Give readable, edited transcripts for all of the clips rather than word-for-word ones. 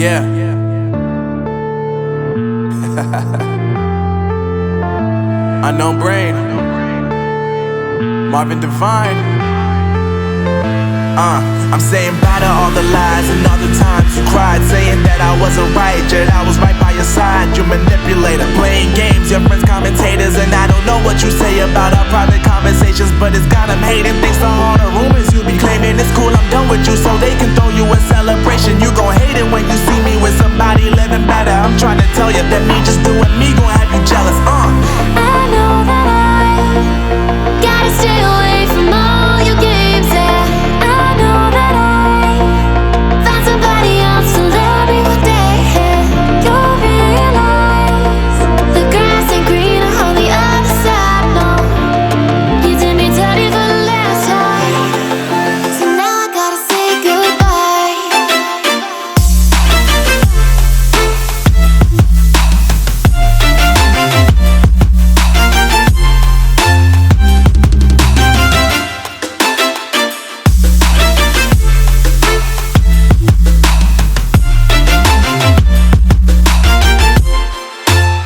Yeah. Unknown Brain, Marvin Divine. I'm saying bye to all the lies and all the times you cried, saying that I wasn't right, yet I was right by your side. You manipulator, playing games, your friends commentators, and I don't know what you say about our private conversations, but it's got them hating. Thanks to all the rumors you be claiming. It's cool, I'm done with you, so they can throw you a celebration. You gon' hate it when you see me with somebody living better. I'm trying to tell you that me just doing me gon' have you jealous. I know that I gotta stay away from all your games, yeah. I know that I found somebody else to love me one day, yeah. You'll realize the grass ain't greener on the other side, no. You did me dirty for the last time, so now I gotta say goodbye.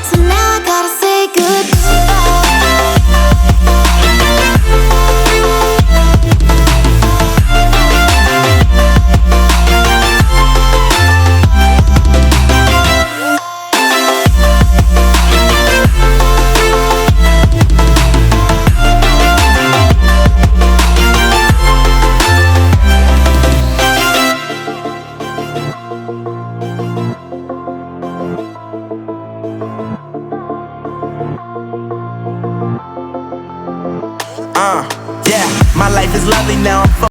So now I gotta say Yeah, my life is lovely now. I'm